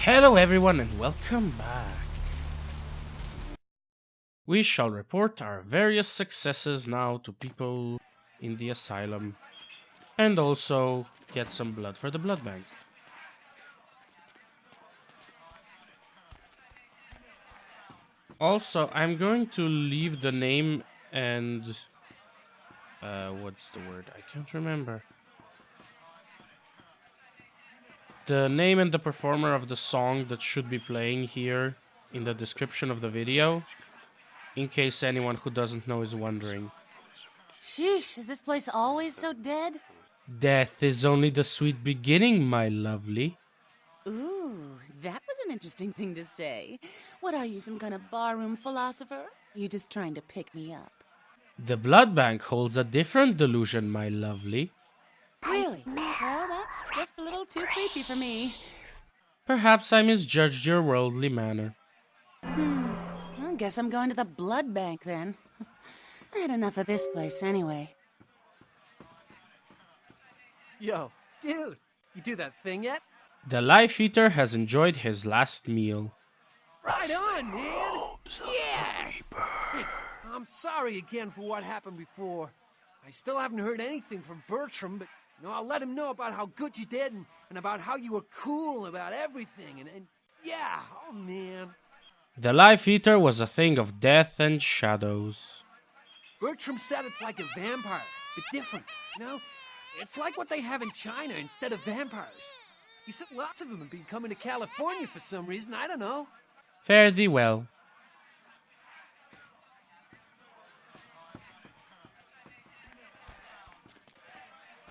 Hello everyone and welcome back. We shall report our various successes now to people in the asylum and also get some blood for the blood bank. Also, I'm going to leave the name and what's the word? I can't remember. The name and the performer of the song that should be playing here in the description of the video, in case anyone who doesn't know is wondering. Sheesh, is this place always so dead? Death is only the sweet beginning, my lovely. Ooh, that was an interesting thing to say. What are you, some kind of barroom philosopher? You just trying to pick me up? The blood bank holds a different delusion, my lovely. Really? Well, that's just a little too creepy for me. Perhaps I misjudged your worldly manner. I guess I'm going to the blood bank then. I had enough of this place anyway. Yo, dude, you do that thing yet? The Life Eater has enjoyed his last meal. Right on, man! Yes! Hey, I'm sorry again for what happened before. I still haven't heard anything from Bertram, but I'll let him know about how good you did and about how you were cool about everything and yeah, oh man. The Life Eater was a thing of death and shadows. Bertram said it's like a vampire, but different, you know? It's like what they have in China instead of vampires. He said lots of them have been coming to California for some reason, I don't know. Fare thee well.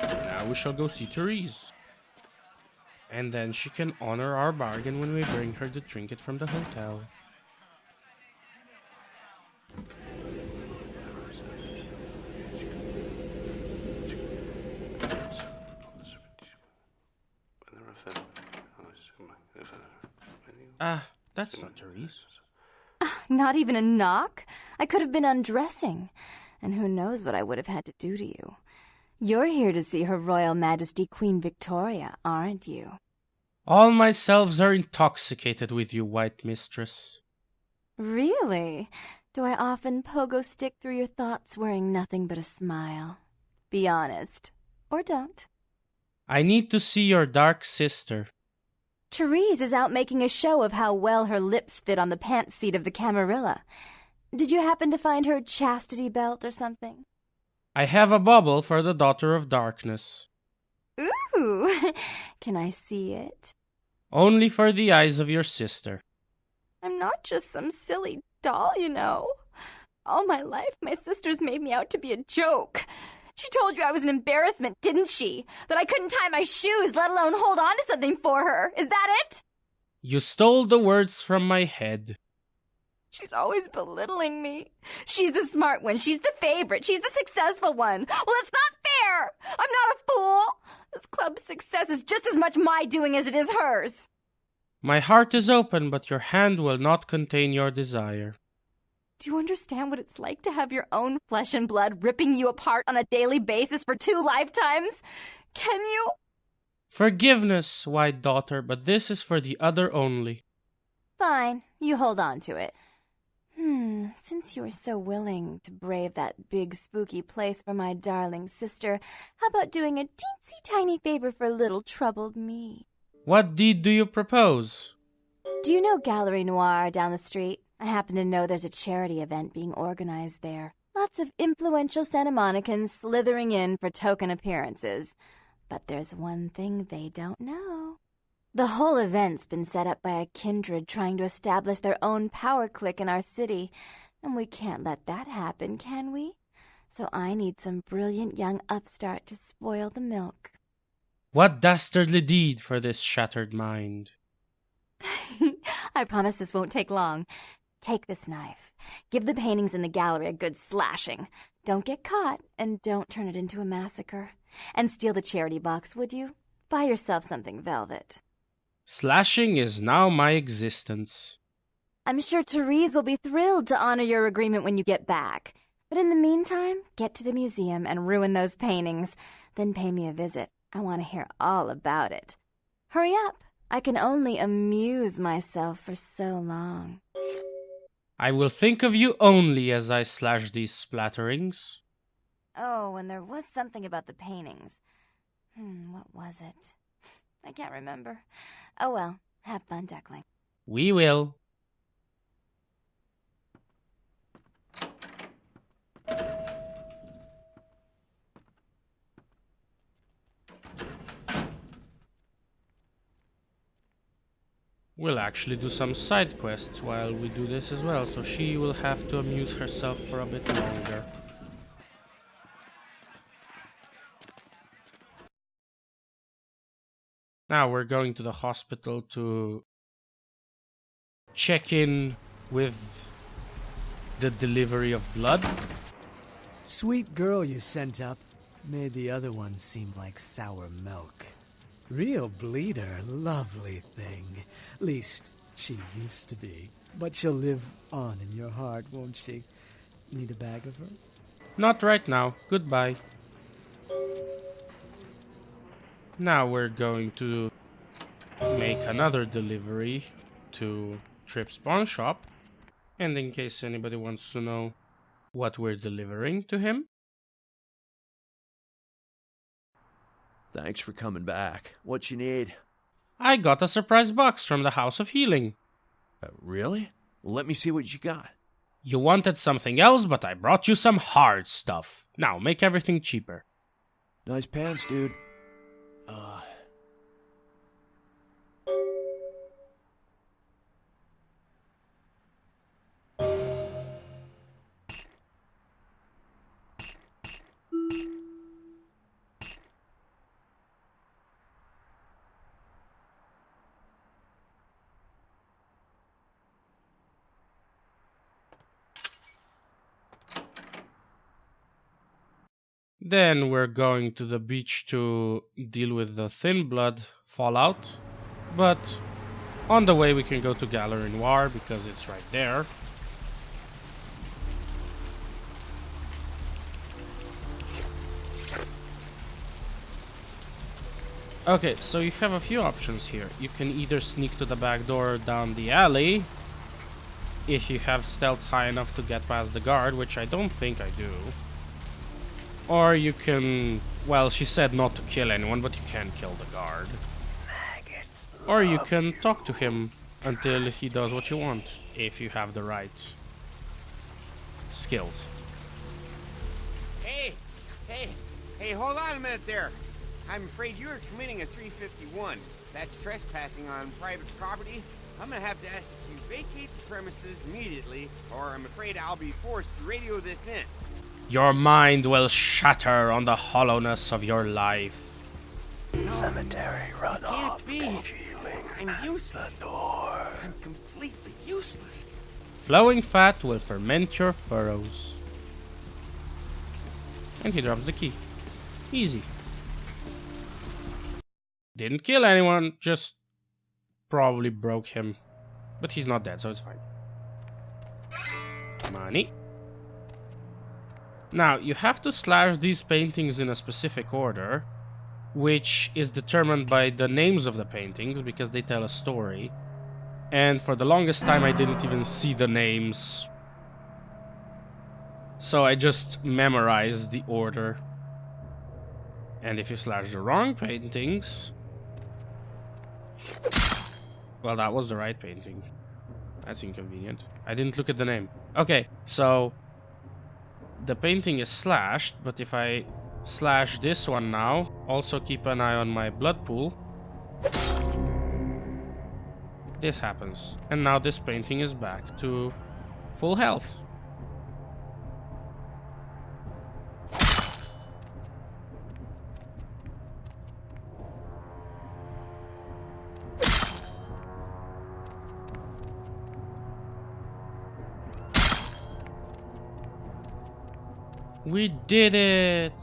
Now we shall go see Therese. And then she can honor our bargain when we bring her the trinket from the hotel. That's not Therese. Not even a knock? I could have been undressing. And who knows what I would have had to do to you. You're here to see Her Royal Majesty Queen Victoria, aren't you? All my selves are intoxicated with you, white mistress. Really? Do I often pogo stick through your thoughts wearing nothing but a smile? Be honest. Or don't. I need to see your dark sister. Therese is out making a show of how well her lips fit on the pants seat of the Camarilla. Did you happen to find her chastity belt or something? I have a bauble for the Daughter of Darkness. Ooh! Can I see it? Only for the eyes of your sister. I'm not just some silly doll, you know. All my life, my sister's made me out to be a joke. She told you I was an embarrassment, didn't she? That I couldn't tie my shoes, let alone hold on to something for her. Is that it? You stole the words from my head. She's always belittling me. She's the smart one. She's the favorite. She's the successful one. Well, it's not fair. I'm not a fool. This club's success is just as much my doing as it is hers. My heart is open, but your hand will not contain your desire. Do you understand what it's like to have your own flesh and blood ripping you apart on a daily basis for 2 lifetimes? Can you? Forgiveness, white daughter, but this is for the other only. Fine, you hold on to it. Since you are so willing to brave that big spooky place for my darling sister, how about doing a teensy tiny favor for little troubled me? What deed do you propose? Do you know Gallery Noir down the street? I happen to know there's a charity event being organized there. Lots of influential Santa Monicans slithering in for token appearances. But there's one thing they don't know. The whole event's been set up by a kindred trying to establish their own power clique in our city. And we can't let that happen, can we? So I need some brilliant young upstart to spoil the milk. What dastardly deed for this shattered mind? I promise this won't take long. Take this knife. Give the paintings in the gallery a good slashing. Don't get caught, and don't turn it into a massacre. And steal the charity box, would you? Buy yourself something velvet. Slashing is now my existence. I'm sure Therese will be thrilled to honor your agreement when you get back. But in the meantime, get to the museum and ruin those paintings. Then pay me a visit. I want to hear all about it. Hurry up. I can only amuse myself for so long. I will think of you only as I slash these splatterings. Oh, and there was something about the paintings. What was it? I can't remember. Oh well, have fun, Duckling. We will. We'll actually do some side quests while we do this as well, so she will have to amuse herself for a bit longer. Now we're going to the hospital to check in with the delivery of blood. Sweet girl you sent up made the other ones seem like sour milk. Real bleeder, lovely thing. Least, she used to be. But she'll live on in your heart, won't she? Need a bag of her? Not right now. Goodbye. Now we're going to make another delivery to Tripp's pawn shop. And in case anybody wants to know what we're delivering to him. Thanks for coming back. What you need? I got a surprise box from the House of Healing. Really? Well, let me see what you got. You wanted something else, but I brought you some hard stuff. Now, make everything cheaper. Nice pants, dude. Then we're going to the beach to deal with the Thin Blood fallout. But on the way we can go to Gallery Noir because it's right there. Okay, so you have a few options here. You can either sneak to the back door down the alley, if you have stealth high enough to get past the guard, which I don't think I do. Or you can, well, she said not to kill anyone, but you can kill the guard. Or you can talk to him until he does what you want, if you have the right skills. Hey, hold on a minute there. I'm afraid you are committing a 351. That's trespassing on private property. I'm gonna have to ask that you vacate the premises immediately, or I'm afraid I'll be forced to radio this in. Your mind will shatter on the hollowness of your life. Cemetery runoff. Can't be. I'm useless. I'm completely useless. Flowing fat will ferment your furrows. And he drops the key. Easy. Didn't kill anyone, just probably broke him. But he's not dead, so it's fine. Money. Now, you have to slash these paintings in a specific order, which is determined by the names of the paintings, because they tell a story. And for the longest time, I didn't even see the names. So I just memorized the order. And if you slash the wrong paintings... Well, that was the right painting. That's inconvenient. I didn't look at the name. Okay, so... the painting is slashed, but if I slash this one now, also keep an eye on my blood pool. This happens. And now this painting is back to full health. We did it!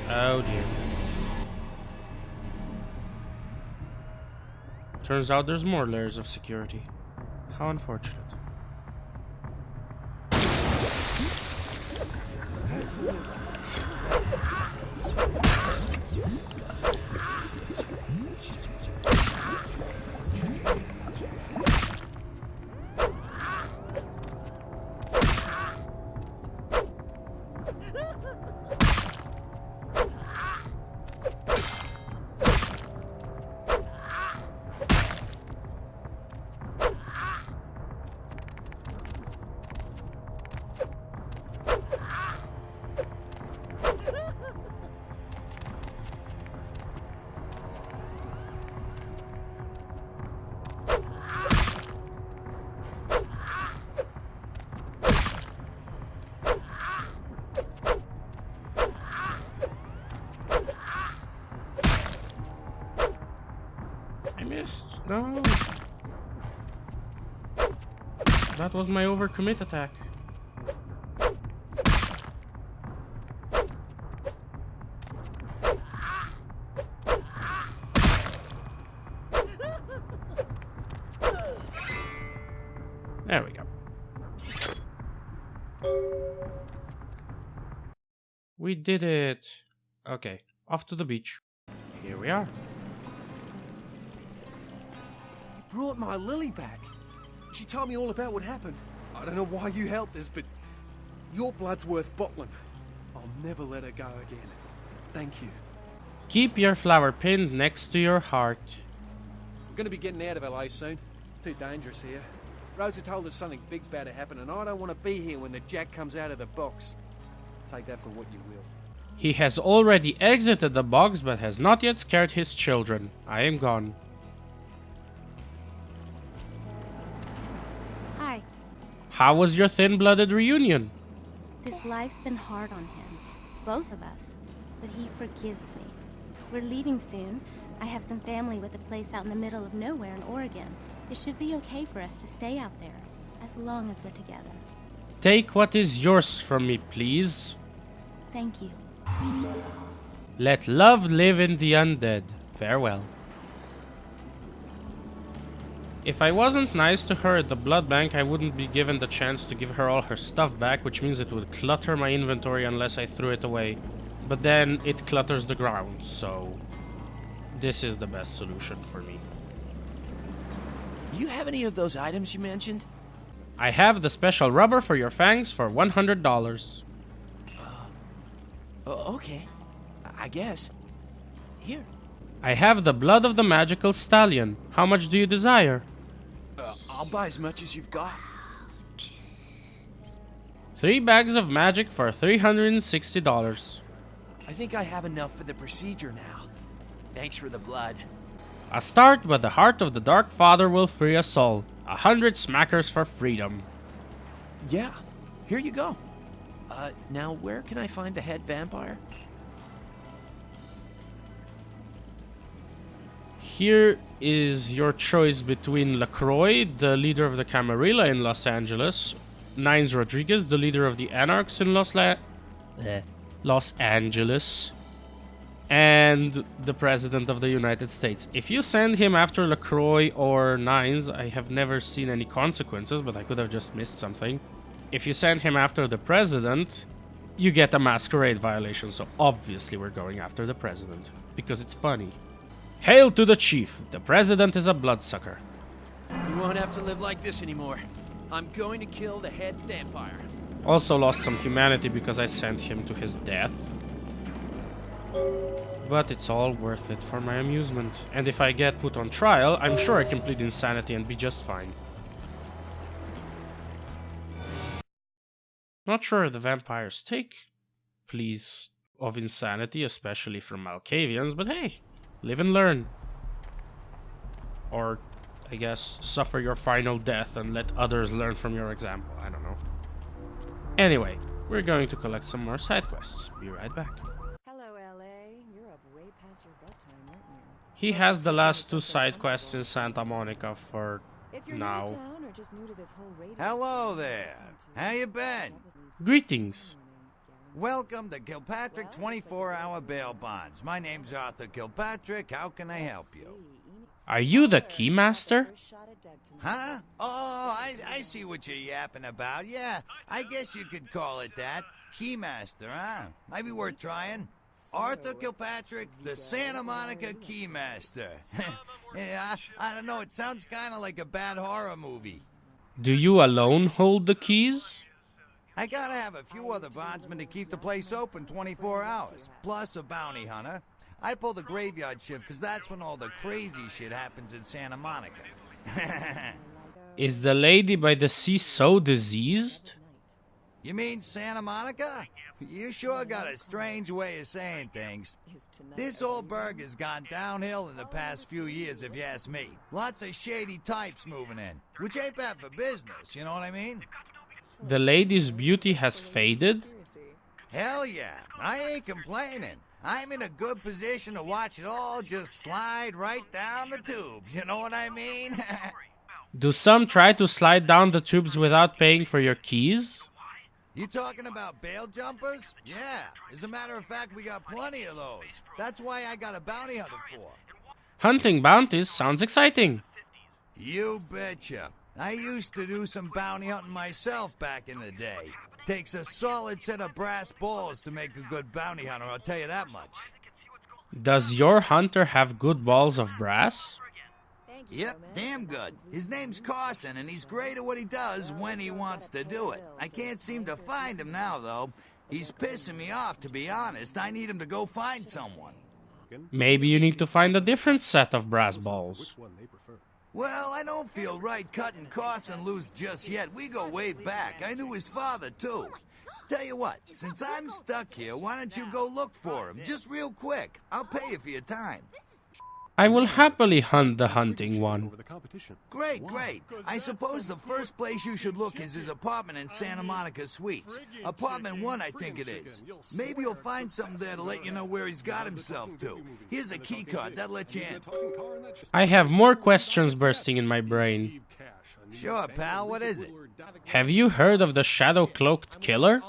Oh dear. Turns out there's more layers of security. How unfortunate. No. That was my overcommit attack. There we go. We did it. Okay, off to the beach. Here we are. You brought my Lily back. She told me all about what happened. I don't know why you helped us, but your blood's worth bottling. I'll never let her go again. Thank you. Keep your flower pinned next to your heart. I'm gonna be getting out of LA soon. Too dangerous here. Rosa told us something big's about to happen, and I don't want to be here when the jack comes out of the box. Take that for what you will. He has already exited the box, but has not yet scared his children. I am gone. Hi. How was your thin-blooded reunion? This life's been hard on him. Both of us. But he forgives me. We're leaving soon. I have some family with a place out in the middle of nowhere in Oregon. It should be okay for us to stay out there, as long as we're together. Take what is yours from me, please. Thank you. Let love live in the undead. Farewell. If I wasn't nice to her at the blood bank, I wouldn't be given the chance to give her all her stuff back, which means it would clutter my inventory unless I threw it away. But then it clutters the ground, so this is the best solution for me. Do you have any of those items you mentioned? I have the special rubber for your fangs for $100. Okay. I guess. Here. I have the blood of the magical stallion. How much do you desire? I'll buy as much as you've got. 3 bags of magic for $360. I think I have enough for the procedure now. Thanks for the blood. A start, but the heart of the Dark Father will free us all. 100 smackers for freedom. Yeah, here you go. Now where can I find the head vampire? Here is your choice between LaCroix, the leader of the Camarilla in Los Angeles, Nines Rodriguez, the leader of the Anarchs in Los Angeles, and the President of the United States. If you send him after LaCroix or Nines, I have never seen any consequences, but I could have just missed something. If you send him after the President, you get a Masquerade violation, so obviously we're going after the President, because it's funny. Hail to the Chief! The President is a bloodsucker. You won't have to live like this anymore. I'm going to kill the head vampire. Also lost some humanity because I sent him to his death. But it's all worth it for my amusement. And if I get put on trial, I'm sure I can plead insanity and be just fine. Not sure the vampires take pleas of insanity, especially from Malkavians, but hey, live and learn. Or, I guess, suffer your final death and let others learn from your example. I don't know. Anyway, we're going to collect some more side quests. Be right back. Hello, LA. You're up way past your bedtime, aren't you? He has the last 2 side quests in Santa Monica for If you're now. new to town or just new to this whole radio Hello there. How you been? Greetings. Welcome to Kilpatrick 24-hour bail bonds. My name's Arthur Kilpatrick. How can I help you? Are you the Keymaster? Huh? Oh, I see what you're yapping about. Yeah, I guess you could call it that. Keymaster, huh? Might be worth trying. Arthur Kilpatrick, the Santa Monica Keymaster. Yeah, I don't know. It sounds kind of like a bad horror movie. Do you alone hold the keys? I gotta have a few other bondsmen to keep the place open 24 hours, plus a bounty hunter. I pull the graveyard shift because that's when all the crazy shit happens in Santa Monica. Is the lady by the sea so diseased? You mean Santa Monica? You sure got a strange way of saying things. This old burg has gone downhill in the past few years, if you ask me. Lots of shady types moving in, which ain't bad for business, you know what I mean? The lady's beauty has faded? Hell yeah, I ain't complaining. I'm in a good position to watch it all just slide right down the tubes, you know what I mean? Do some try to slide down the tubes without paying for your keys? You talking about bail jumpers? Yeah. As a matter of fact, we got plenty of those. That's why I got a bounty hunter for. Hunting bounties sounds exciting. You betcha. I used to do some bounty hunting myself back in the day. Takes a solid set of brass balls to make a good bounty hunter, I'll tell you that much. Does your hunter have good balls of brass? Yep, damn good. His name's Carson, and he's great at what he does when he wants to do it. I can't seem to find him now, though. He's pissing me off, to be honest. I need him to go find someone. Maybe you need to find a different set of brass balls. Well, I don't feel right cutting Carson loose just yet. We go way back. I knew his father, too. Tell you what, since I'm stuck here, why don't you go look for him? Just real quick. I'll pay you for your time. I will happily hunt the hunting one. Great, great. I suppose the first place you should look is his apartment in Santa Monica Suites. Apartment 1, I think it is. Maybe you'll find something there to let you know where he's got himself to. Here's a key card, that'll let you in. I have more questions bursting in my brain. Sure, pal, what is it? Have you heard of the shadow-cloaked killer?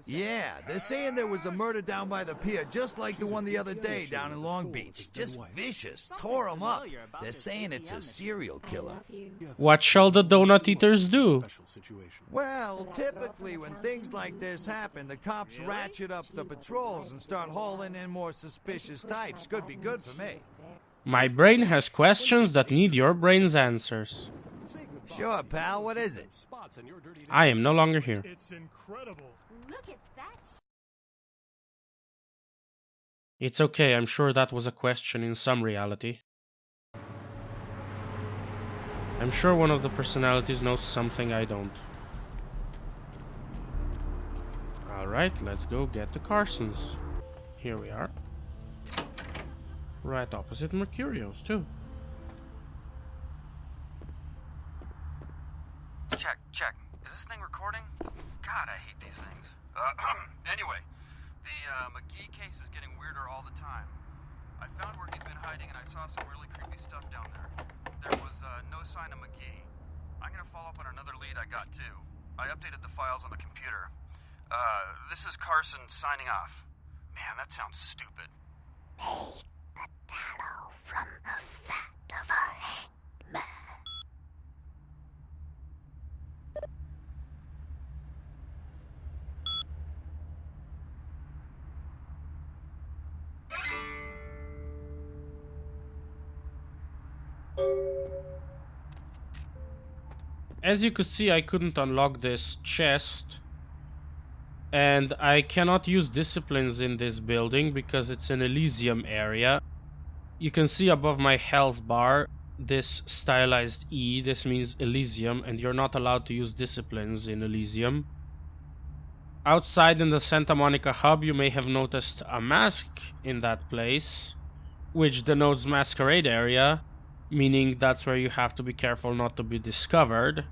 Yeah, they're saying there was a murder down by the pier, just like the one the other day down in Long Beach. Just vicious, tore them up. They're saying it's a serial killer. What shall the donut eaters do? Well, typically when things like this happen, the cops ratchet up the patrols and start hauling in more suspicious types. Could be good for me. My brain has questions that need your brain's answers. Sure, pal, what is it? I am no longer here. It's incredible. Look at that. It's okay, I'm sure that was a question in some reality. I'm sure one of the personalities knows something I don't. Alright, let's go get the Carsons. Here we are. Right opposite Mercurio's, too. Check. Is this thing recording? God, I hate these things. Anyway, the McGee case is getting weirder all the time. I found where he's been hiding and I saw some really creepy stuff down there. There was no sign of McGee. I'm gonna follow up on another lead I got too. I updated the files on the computer. This is Carson signing off. Man, that sounds stupid. Make the tallow from the fat of a hangman. As you could see, I couldn't unlock this chest. And I cannot use disciplines in this building because it's an Elysium area. You can see above my health bar this stylized E. This means Elysium, and you're not allowed to use disciplines in Elysium. Outside in the Santa Monica hub, you may have noticed a mask in that place, which denotes Masquerade area, meaning that's where you have to be careful not to be discovered.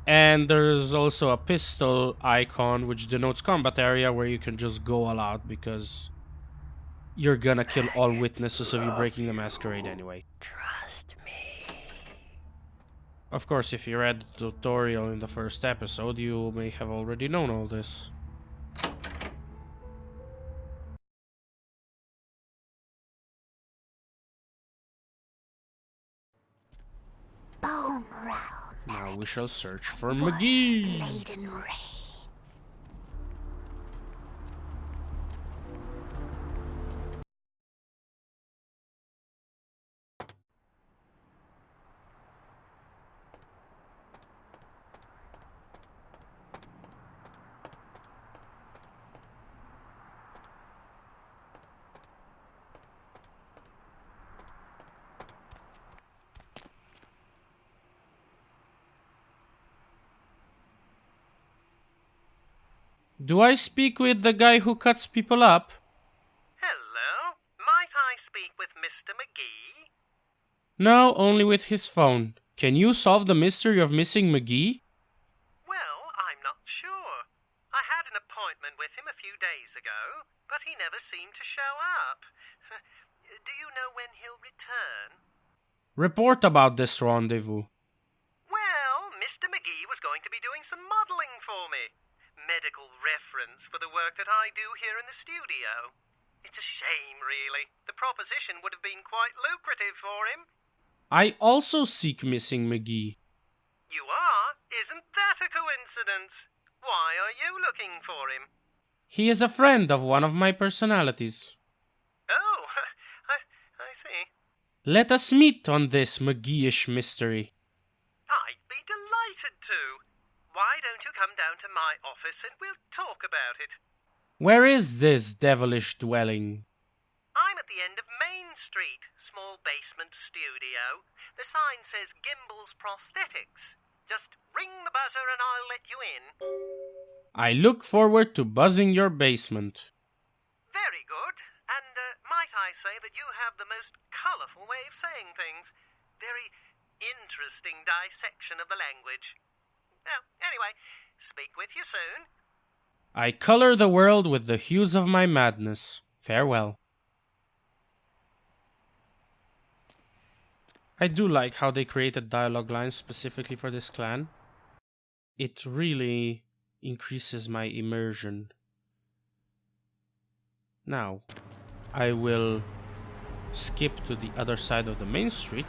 And there's also a pistol icon, which denotes combat area, where you can just go all out because you're gonna kill all witnesses of you breaking the Masquerade anyway. Trust me. Of course, if you read the tutorial in the first episode, you may have already known all this. Bone rattle. Now we shall search for McGee. Laden rain. Do I speak with the guy who cuts people up? Hello? Might I speak with Mr. McGee? No, only with his phone. Can you solve the mystery of missing McGee? Well, I'm not sure. I had an appointment with him a few days ago, but he never seemed to show Report about this rendezvous. Well, Mr. McGee was going to be doing some modeling for me. Medical reference for the work that I do here in the studio. It's a shame, really. The proposition would have been quite lucrative for him. I also seek missing McGee. You are? Isn't that a coincidence? Why are you looking for him? He is a friend of one of my personalities. Oh, I see. Let us meet on this McGee-ish mystery. I'd be delighted to. Why don't you come down to my office and we'll talk about it? Where is this devilish dwelling? I'm at the end of Main Street, small basement studio. The sign says Gimbel's Prosthetics. Just ring the buzzer and I'll let you in. I look forward to buzzing your basement. Very good. And might I say that you have the most colourful way of saying things. Very interesting dissection of the language. Well, anyway, speak with you soon. I color the world with the hues of my madness. Farewell. I do like how they created dialogue lines specifically for this clan. It really increases my immersion. Now, I will skip to the other side of the main street,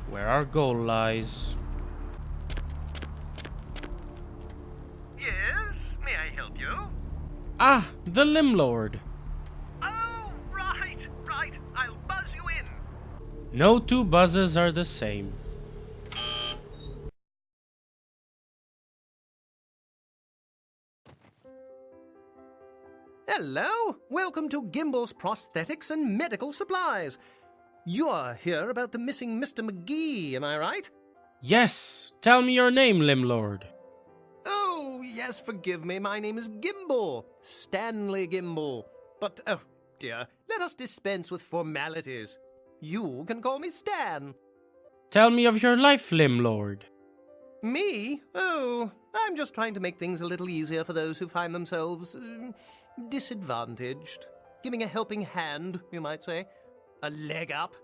where our goal lies. Yes, may I help you? Ah, the Limb Lord. Oh, right. I'll buzz you in. No two buzzes are the same. Hello! Welcome to Gimbel's Prosthetics and Medical Supplies. You're here about the missing Mr. McGee, am I right? Yes, tell me your name, Limb Lord. Oh, yes, forgive me. My name is Gimbel. Stanley Gimbel. But, oh dear, let us dispense with formalities. You can call me Stan. Tell me of your life, Limb Lord. Me? Oh, I'm just trying to make things a little easier for those who find themselves disadvantaged. Giving a helping hand, you might say. A leg up.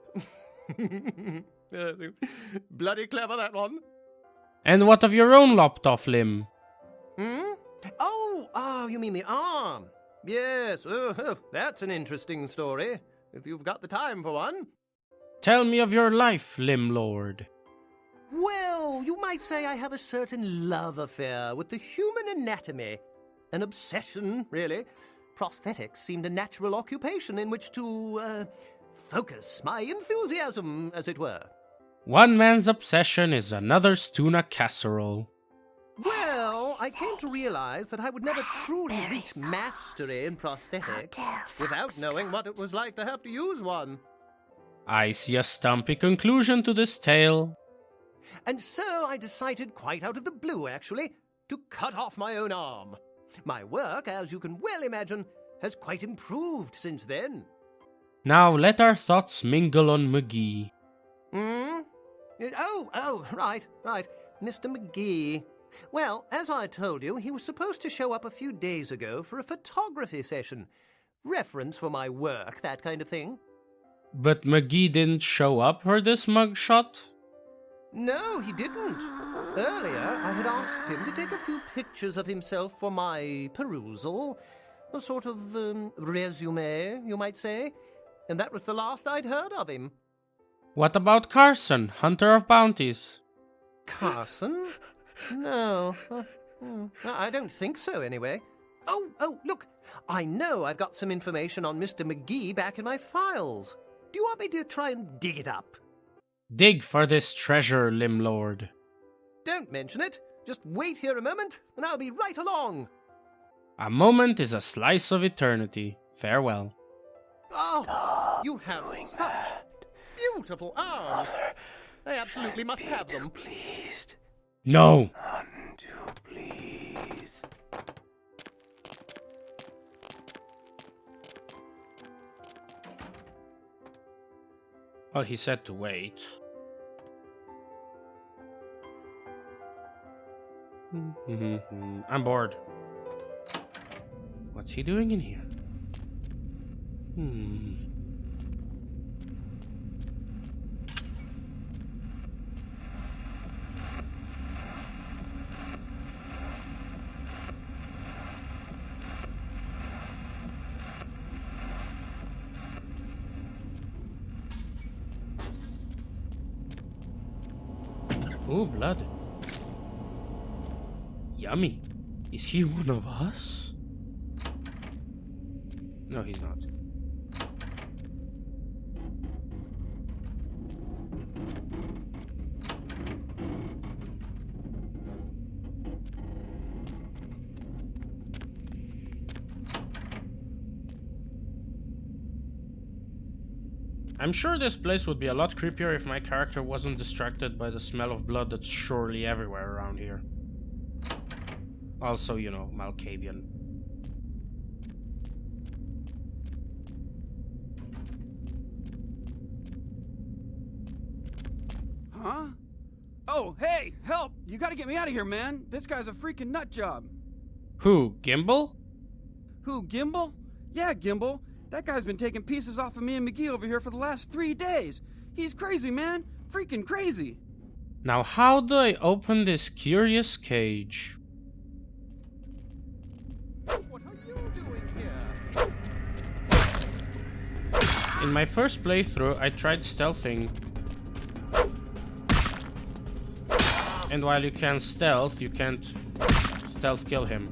Bloody clever, that one. And what of your own lopped off limb? Oh, you mean the arm? Yes, that's an interesting story, if you've got the time for one. Tell me of your life, Limb Lord. Well, you might say I have a certain love affair with the human anatomy. An obsession, really. Prosthetics seemed a natural occupation in which to, focus my enthusiasm, as it were. One man's obsession is another's tuna casserole. Well, I came to realize that I would never truly reach mastery in prosthetics without knowing what it was like to have to use one. I see a stumpy conclusion to this tale. And so I decided, quite out of the blue actually, to cut off my own arm. My work, as you can well imagine, has quite improved since then. Now let our thoughts mingle on McGee. Oh, right. Mr. McGee. Well, as I told you, he was supposed to show up a few days ago for a photography session. Reference for my work, that kind of thing. But McGee didn't show up for this mugshot? No, he didn't. Earlier, I had asked him to take a few pictures of himself for my perusal. A sort of resume, you might say. And that was the last I'd heard of him. What about Carson, Hunter of Bounties? Carson? No. I don't think so, anyway. Oh, look. I know I've got some information on Mr. McGee back in my files. Do you want me to try and dig it up? Dig for this treasure, Limb Lord. Don't mention it. Just wait here a moment, and I'll be right along. A moment is a slice of eternity. Farewell. Oh, you have such beautiful arms. I absolutely must have them. Pleased. No. None too pleased. Well, he said to wait. I'm bored. What's he doing in here? Ooh, blood. Yummy. Is he one of us? No, he's not. I'm sure this place would be a lot creepier if my character wasn't distracted by the smell of blood that's surely everywhere around here. Also, you know, Malkavian. Huh? Oh, hey, help! You gotta get me out of here, man! This guy's a freaking nut job! Who, Gimbal? Who, Gimbal? Yeah, Gimbal. That guy's been taking pieces off of me and McGee over here for the last 3 days. He's crazy, man. Freaking crazy. Now how do I open this curious cage? What are you doing here? In my first playthrough, I tried stealthing. And while you can stealth, you can't stealth kill him.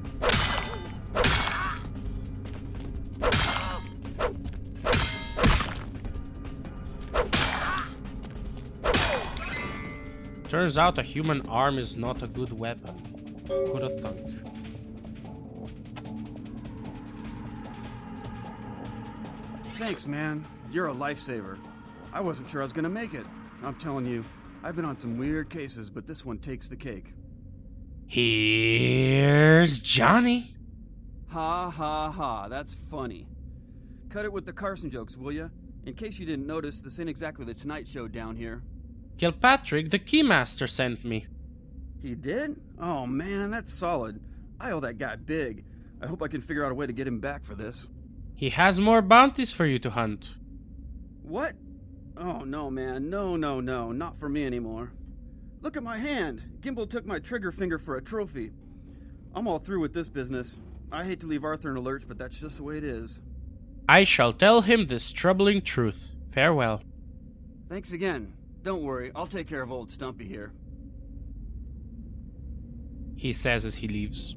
Turns out a human arm is not a good weapon. Who'da thunk? Thanks, man. You're a lifesaver. I wasn't sure I was gonna make it. I'm telling you, I've been on some weird cases, but this one takes the cake. Here's Johnny. Ha ha ha, that's funny. Cut it with the Carson jokes, will ya? In case you didn't notice, this ain't exactly the Tonight Show down here. Kilpatrick, the Keymaster, sent me. He did? Oh man, that's solid. I owe that guy big. I hope I can figure out a way to get him back for this. He has more bounties for you to hunt. What? Oh no, man. No, not for me anymore. Look at my hand. Gimbal took my trigger finger for a trophy. I'm all through with this business. I hate to leave Arthur in a lurch, but that's just the way it is. I shall tell him this troubling truth. Farewell. Thanks again. Don't worry, I'll take care of old Stumpy here. He says as he leaves.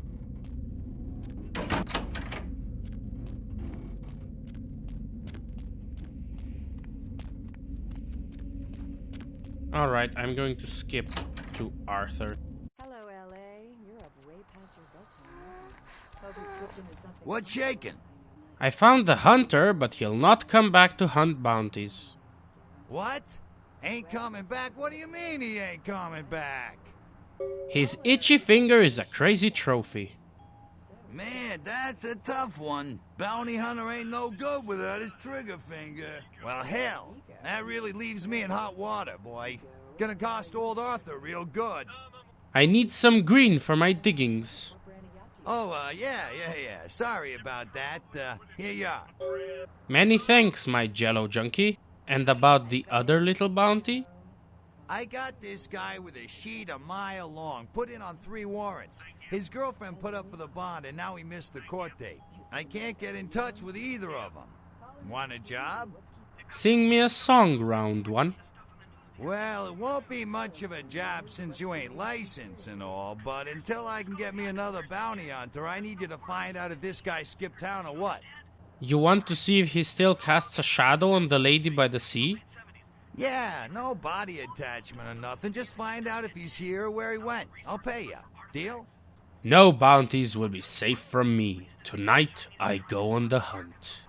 Alright, I'm going to skip to Arthur. Hello, LA. You're up way past your bedtime. Hope you slipped into something. What's shaking? I found the hunter, but he'll not come back to hunt bounties. What? Ain't coming back? What do you mean he ain't coming back? His itchy finger is a crazy trophy. Man, that's a tough one. Bounty hunter ain't no good without his trigger finger. Well, hell, that really leaves me in hot water, boy. Gonna cost old Arthur real good. I need some green for my diggings. Oh, yeah. Sorry about that. Here you are. Many thanks, my jello junkie. And about the other little bounty? I got this guy with a sheet a mile long, put in on 3 warrants. His girlfriend put up for the bond, and now he missed the court date. I can't get in touch with either of them. Want a job? Sing me a song, round one. Well, it won't be much of a job since you ain't licensed and all, but until I can get me another bounty hunter, I need you to find out if this guy skipped town or what. You want to see if he still casts a shadow on the lady by the sea? Yeah, no body attachment or nothing. Just find out if he's here or where he went. I'll pay you. Deal? No bounties will be safe from me. Tonight, I go on the hunt.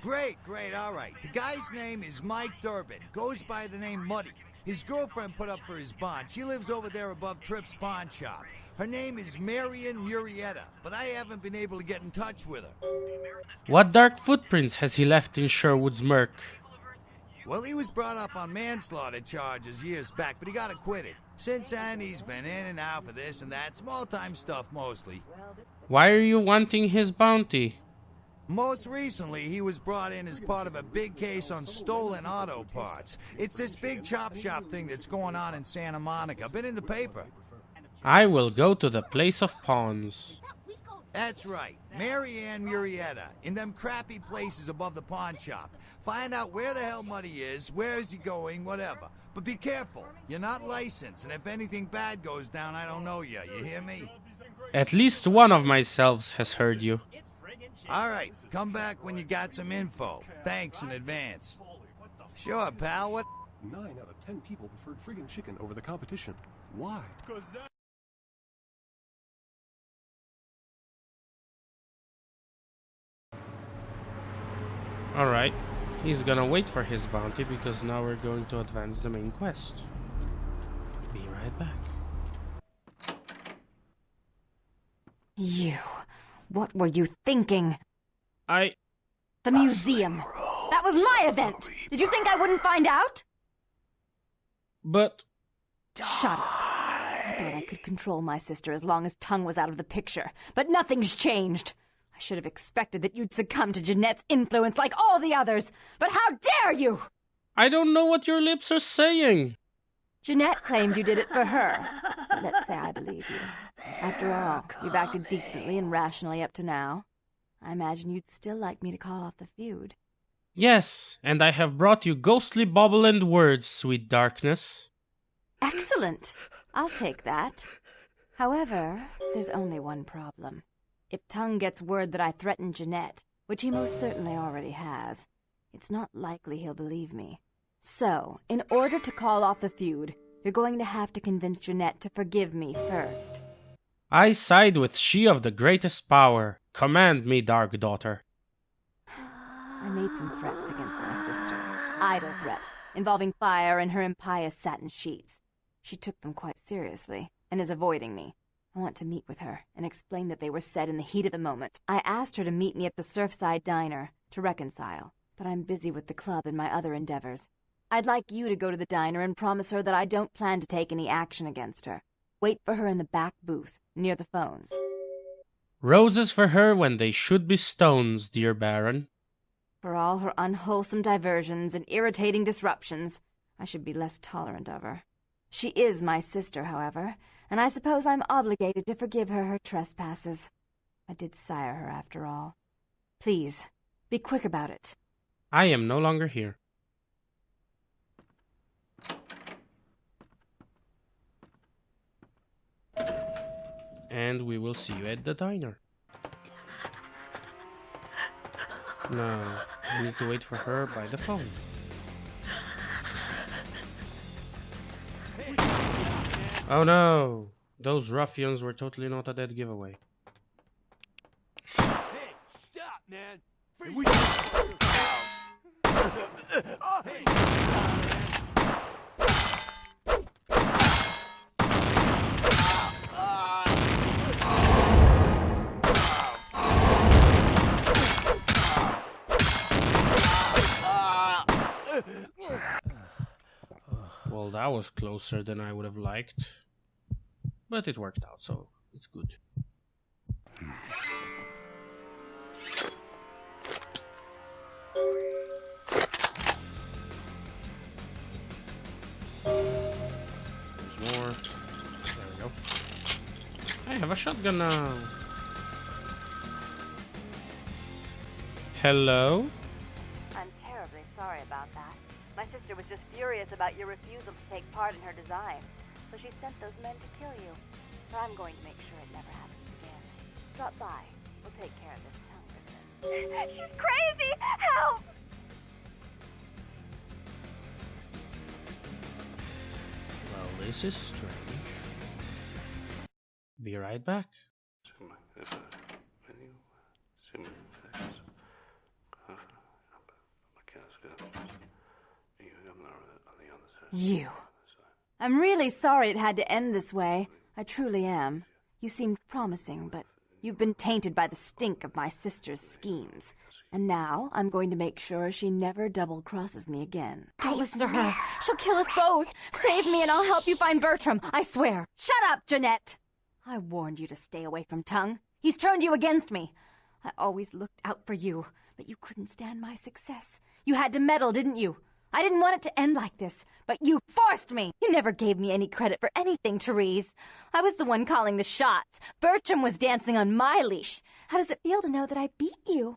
Great, all right. The guy's name is Mike Durbin. Goes by the name Muddy. His girlfriend put up for his bond. She lives over there above Tripp's pawn shop. Her name is Marion Murrieta, but I haven't been able to get in touch with her. What dark footprints has he left in Sherwood's murk? Well, he was brought up on manslaughter charges years back, but he got acquitted. Since then, he's been in and out for this and that, small-time stuff mostly. Why are you wanting his bounty? Most recently, he was brought in as part of a big case on stolen auto parts. It's this big chop shop thing that's going on in Santa Monica. Been in the paper. I will go to the place of pawns. That's right. Mary Ann Murrieta, in them crappy places above the pawn shop. Find out where the hell Muddy is, where is he going, whatever. But be careful. You're not licensed, and if anything bad goes down, I don't know you. You hear me? At least one of myselves has heard you. All right. Come back when you got some info. Thanks in advance. Sure, pal. What? 9 out of 10 people preferred friggin' chicken over the competition. Why? Alright, he's gonna wait for his bounty because now we're going to advance the main quest. Be right back. You. What were you thinking? The museum. That was my event! Did you think I wouldn't find out? But... Shut up. I thought I could control my sister as long as Tongue was out of the picture, but nothing's changed. I should have expected that you'd succumb to Jeanette's influence like all the others, but how dare you! I don't know what your lips are saying. Jeanette claimed you did it for her, but let's say I believe you. After all, you've acted decently and rationally up to now. I imagine you'd still like me to call off the feud. Yes, and I have brought you ghostly bauble and words, sweet darkness. Excellent! I'll take that. However, there's only one problem. If Tongue gets word that I threatened Jeanette, which he most certainly already has, it's not likely he'll believe me. So, in order to call off the feud, you're going to have to convince Jeanette to forgive me first. I side with she of the greatest power. Command me, dark daughter. I made some threats against my sister. Idle threats, involving fire and her impious satin sheets. She took them quite seriously, and is avoiding me. I want to meet with her, and explain that they were said in the heat of the moment. I asked her to meet me at the Surfside Diner, to reconcile, but I'm busy with the club and my other endeavors. I'd like you to go to the diner and promise her that I don't plan to take any action against her. Wait for her in the back booth, near the phones. Roses for her when they should be stones, dear Baron. For all her unwholesome diversions and irritating disruptions, I should be less tolerant of her. She is my sister, however, and I suppose I'm obligated to forgive her trespasses. I did sire her, after all. Please, be quick about it. I am no longer here. And we will see you at the diner. No, I need to wait for her by the phone. Oh no! Those ruffians were totally not a dead giveaway. Hey, stop, man! Well, that was closer than I would have liked. But it worked out, so it's good. There's more. There we go. I have a shotgun now. Hello? I'm terribly sorry about that. My sister was just furious about your refusal to take part in her design, so she sent those men to kill you. But I'm going to make sure it never happens again. Drop by. We'll take care of this tongue business. She's crazy! Help! Well, this is strange. Be right back. You. I'm really sorry it had to end this way. I truly am. You seemed promising, but you've been tainted by the stink of my sister's schemes. And now I'm going to make sure she never double-crosses me again. Don't listen to her. She'll kill us both. Save me and I'll help you find Bertram. I swear. Shut up, Jeanette. I warned you to stay away from Tongue. He's turned you against me. I always looked out for you, but you couldn't stand my success. You had to meddle, didn't you? I didn't want it to end like this, but you forced me. You never gave me any credit for anything, Therese. I was the one calling the shots. Bertram was dancing on my leash. How does it feel to know that I beat you?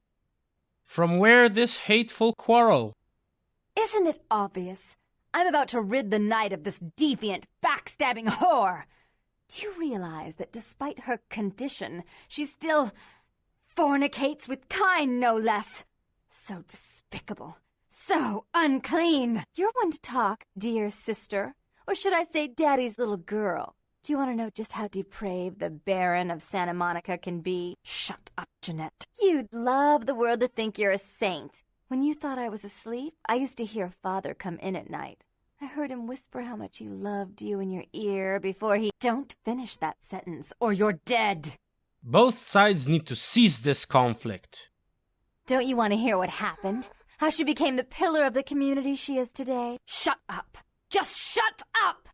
From where this hateful quarrel? Isn't it obvious? I'm about to rid the night of this deviant, backstabbing whore. Do you realize that despite her condition, she still fornicates with Kine, no less? So despicable. So unclean. You're one to talk, dear sister. Or should I say daddy's little girl? Do you want to know just how depraved the Baron of Santa Monica can be? Shut up, Jeanette. You'd love the world to think you're a saint. When you thought I was asleep, I used to hear Father come in at night. I heard him whisper how much he loved you in your ear before he... Don't finish that sentence, or you're dead. Both sides need to cease this conflict. Don't you want to hear what happened? How she became the pillar of the community she is today? Shut up. Just shut up!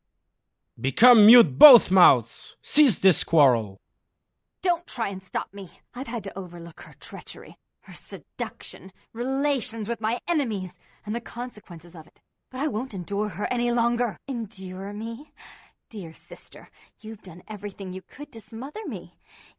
Become mute both mouths. Cease this quarrel. Don't try and stop me. I've had to overlook her treachery, her seduction, relations with my enemies, and the consequences of it. But I won't endure her any longer. Endure me? Dear sister, you've done everything you could to smother me.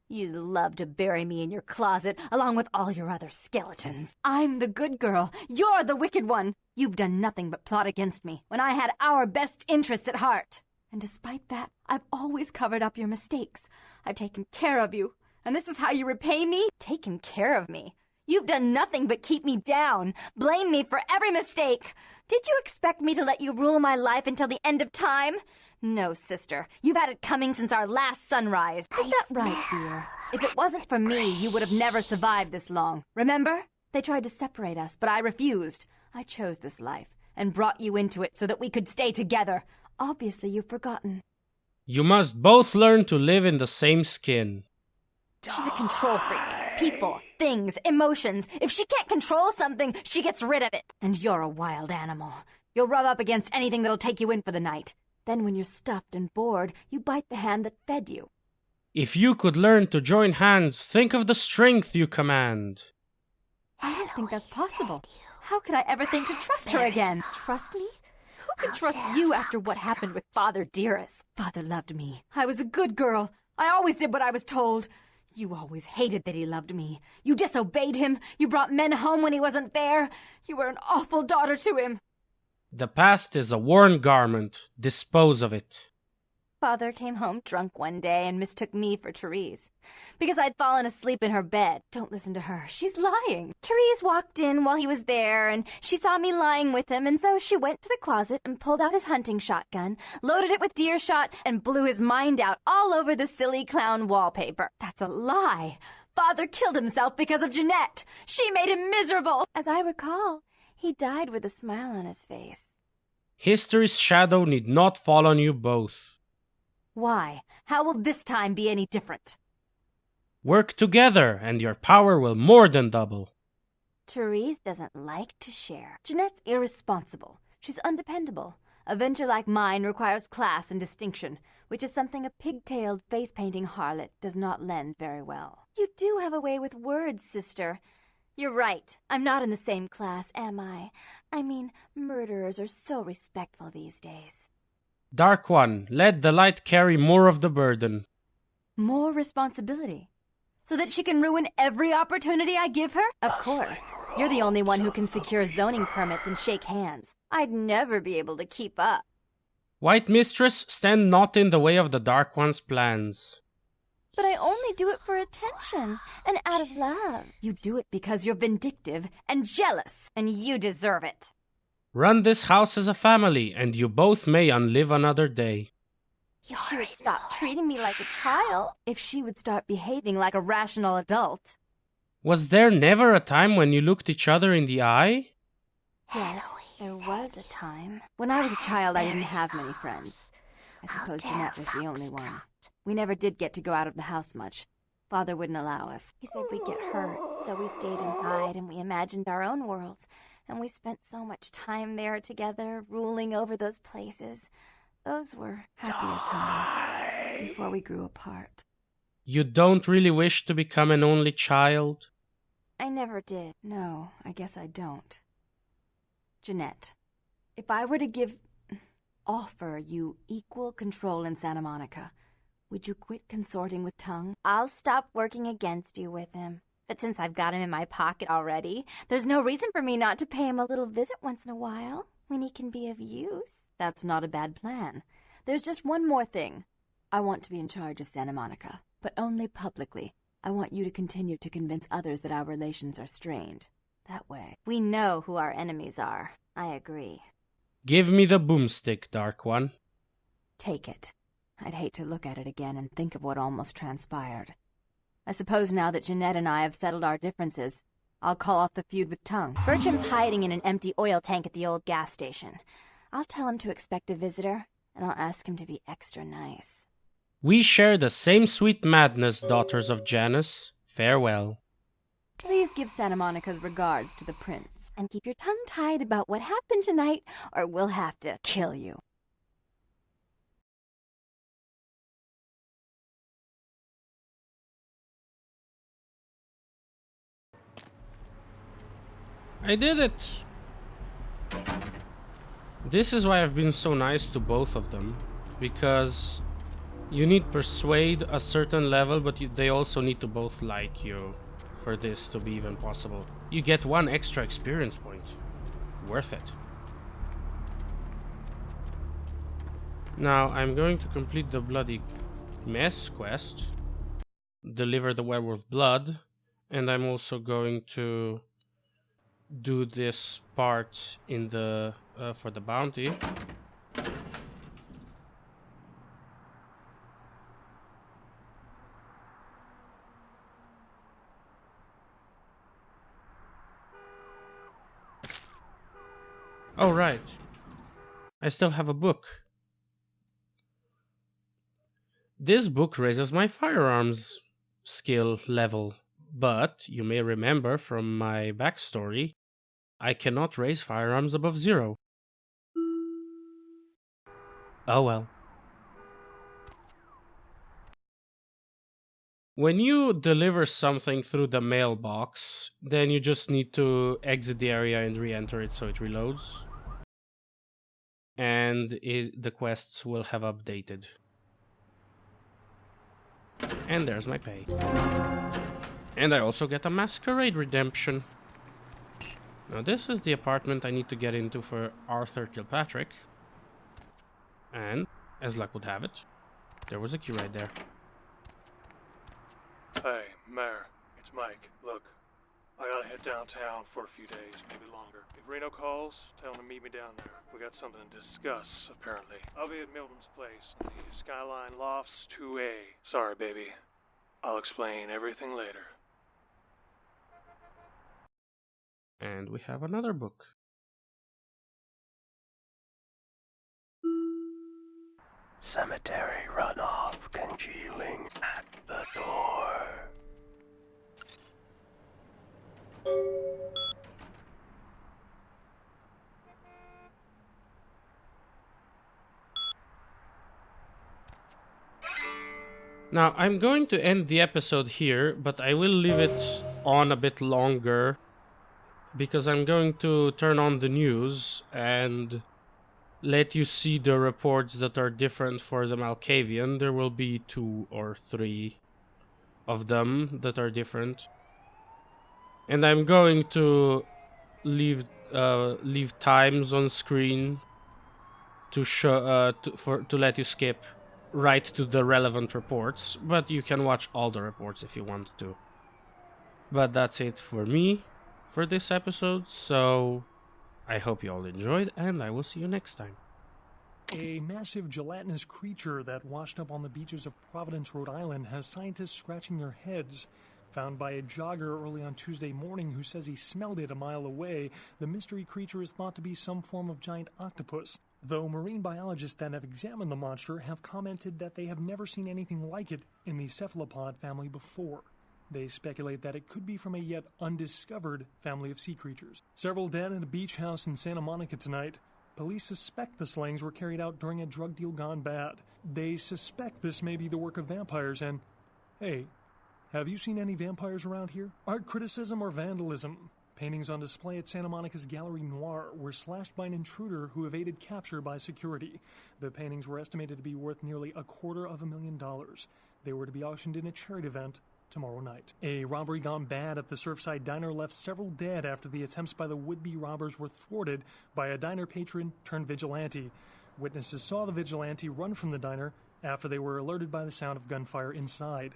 You love to bury me in your closet, along with all your other skeletons. I'm the good girl. You're the wicked one. You've done nothing but plot against me, when I had our best interests at heart. And despite that, I've always covered up your mistakes. I've taken care of you. And this is how you repay me? Taken care of me. You've done nothing but keep me down, blame me for every mistake. Did you expect me to let you rule my life until the end of time? No, sister. You've had it coming since our last sunrise. Is that right, dear? If it wasn't for me, you would have never survived this long. Remember? They tried to separate us, but I refused. I chose this life and brought you into it so that we could stay together. Obviously, you've forgotten. You must both learn to live in the same skin. She's a control freak. People, things, emotions. If she can't control something, she gets rid of it. And you're a wild animal. You'll rub up against anything that'll take you in for the night. Then when you're stuffed and bored, you bite the hand that fed you. If you could learn to join hands, think of the strength you command. I don't think that's possible. How could I ever think to trust her again? Trust me? Who can trust you after what happened with Father Dearest? Father loved me. I was a good girl. I always did what I was told. You always hated that he loved me. You disobeyed him. You brought men home when he wasn't there. You were an awful daughter to him. The past is a worn garment. Dispose of it. Father came home drunk one day and mistook me for Therese. Because I'd fallen asleep in her bed. Don't listen to her. She's lying. Therese walked in while he was there, and she saw me lying with him, and so she went to the closet and pulled out his hunting shotgun, loaded it with deer shot, and blew his mind out all over the silly clown wallpaper. That's a lie. Father killed himself because of Jeanette. She made him miserable. As I recall, he died with a smile on his face. History's shadow need not fall on you both. Why? How will this time be any different? Work together, and your power will more than double. Therese doesn't like to share. Jeanette's irresponsible. She's undependable. A venture like mine requires class and distinction, which is something a pigtailed, face-painting harlot does not lend very well. You do have a way with words, sister. You're right. I'm not in the same class, am I? I mean, murderers are so respectful these days. Dark One, let the light carry more of the burden. More responsibility? So that she can ruin every opportunity I give her? Of course. You're the only one who can secure zoning permits and shake hands. I'd never be able to keep up. White Mistress, stand not in the way of the Dark One's plans. But I only do it for attention and out of love. You do it because you're vindictive and jealous, and you deserve it. Run this house as a family, and you both may unlive another day. If she would stop treating me like a child, if she would start behaving like a rational adult. Was there never a time when you looked each other in the eye? Yes, there was a time. When I was a child, I didn't have many friends. I suppose Jeanette was the only one. We never did get to go out of the house much. Father wouldn't allow us. He said we'd get hurt, so we stayed inside and we imagined our own worlds. And we spent so much time there together, ruling over those places. Those were happier times before we grew apart. You don't really wish to become an only child? I never did. No, I guess I don't. Jeanette, If I were to offer you equal control in Santa Monica, would you quit consorting with Tongue? I'll stop working against you with him. But since I've got him in my pocket already, there's no reason for me not to pay him a little visit once in a while, when he can be of use. That's not a bad plan. There's just one more thing. I want to be in charge of Santa Monica, but only publicly. I want you to continue to convince others that our relations are strained. That way, we know who our enemies are. I agree. Give me the boomstick, Dark One. Take it. I'd hate to look at it again and think of what almost transpired. I suppose now that Jeanette and I have settled our differences, I'll call off the feud with Tongue. Bertram's hiding in an empty oil tank at the old gas station. I'll tell him to expect a visitor, and I'll ask him to be extra nice. We share the same sweet madness, daughters of Janus. Farewell. Please give Santa Monica's regards to the prince, and keep your tongue tied about what happened tonight, or we'll have to kill you. I did it! This is why I've been so nice to both of them, because you need persuade a certain level, but they also need to both like you for this to be even possible. You get 1 extra experience point. Worth it. Now I'm going to complete the bloody mess quest, deliver the werewolf blood, and I'm also going to do this part in the for the bounty. Oh right, I still have a book. This book raises my firearms skill level, but you may remember from my backstory, I cannot raise firearms above 0. Oh well. When you deliver something through the mailbox, then you just need to exit the area and re-enter it so it reloads. And the quests will have updated. And there's my pay. And I also get a Masquerade redemption. Now this is the apartment I need to get into for Arthur Kilpatrick. And, as luck would have it, there was a key right there. Hey, Mayor, it's Mike. Look, I gotta head downtown for a few days, maybe longer. If Reno calls, tell him to meet me down there. We got something to discuss, apparently. I'll be at Milton's place in the Skyline Lofts 2A. Sorry, baby. I'll explain everything later. And we have another book. Cemetery runoff congealing at the door. Now, I'm going to end the episode here, but I will leave it on a bit longer because I'm going to turn on the news and let you see the reports that are different for the Malkavian. There will be 2 or 3 of them that are different. And I'm going to leave times on screen to show to let you skip right to the relevant reports, but you can watch all the reports if you want to. But that's it for me for this episode, so I hope you all enjoyed, and I will see you next time. A massive gelatinous creature that washed up on the beaches of Providence, Rhode Island, has scientists scratching their heads. Found by a jogger early on Tuesday morning who says he smelled it a mile away, the mystery creature is thought to be some form of giant octopus, though marine biologists that have examined the monster have commented that they have never seen anything like it in the cephalopod family before. They speculate that it could be from a yet undiscovered family of sea creatures. Several dead at a beach house in Santa Monica tonight. Police suspect the slayings were carried out during a drug deal gone bad. They suspect this may be the work of vampires, and hey, have you seen any vampires around here? Art criticism or vandalism? Paintings on display at Santa Monica's Gallery Noir were slashed by an intruder who evaded capture by security. The paintings were estimated to be worth nearly $250,000. They were to be auctioned in a charity event tomorrow night. A robbery gone bad at the Surfside Diner left several dead after the attempts by the would-be robbers were thwarted by a diner patron turned vigilante. Witnesses saw the vigilante run from the diner after they were alerted by the sound of gunfire inside.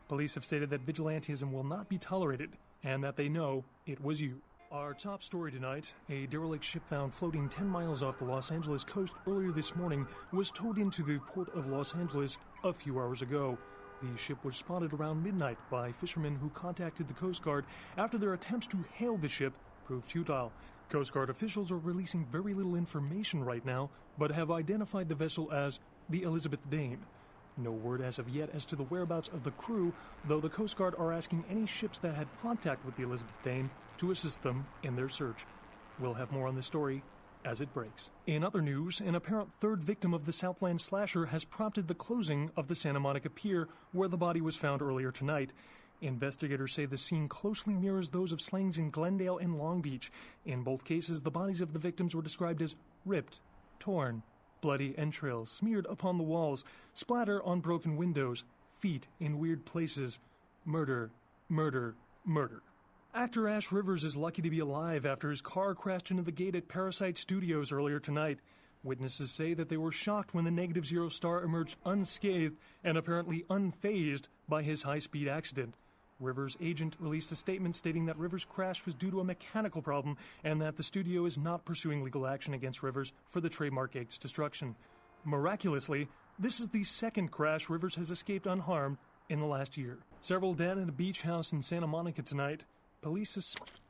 Police have stated that vigilantism will not be tolerated and that they know it was you. Our top story tonight, a derelict ship found floating 10 miles off the Los Angeles coast earlier this morning was towed into the port of Los Angeles a few hours ago. The ship was spotted around midnight by fishermen who contacted the Coast Guard after their attempts to hail the ship proved futile. Coast Guard officials are releasing very little information right now, but have identified the vessel as the Elizabeth Dane. No word as of yet as to the whereabouts of the crew, though the Coast Guard are asking any ships that had contact with the Elizabeth Dane to assist them in their search. We'll have more on this story as it breaks. In other news, an apparent third victim of the Southland slasher has prompted the closing of the Santa Monica Pier, where the body was found earlier tonight. Investigators say the scene closely mirrors those of slayings in Glendale and Long Beach. In both cases, the bodies of the victims were described as ripped, torn, bloody entrails smeared upon the walls, splatter on broken windows, feet in weird places. Murder, murder, murder. Actor Ash Rivers is lucky to be alive after his car crashed into the gate at Parasite Studios earlier tonight. Witnesses say that they were shocked when the Negative Zero star emerged unscathed and apparently unfazed by his high-speed accident. Rivers' agent released a statement stating that Rivers' crash was due to a mechanical problem and that the studio is not pursuing legal action against Rivers for the trademark gate's destruction. Miraculously, this is the second crash Rivers has escaped unharmed in the last year. Several dead at a beach house in Santa Monica tonight. Police suspect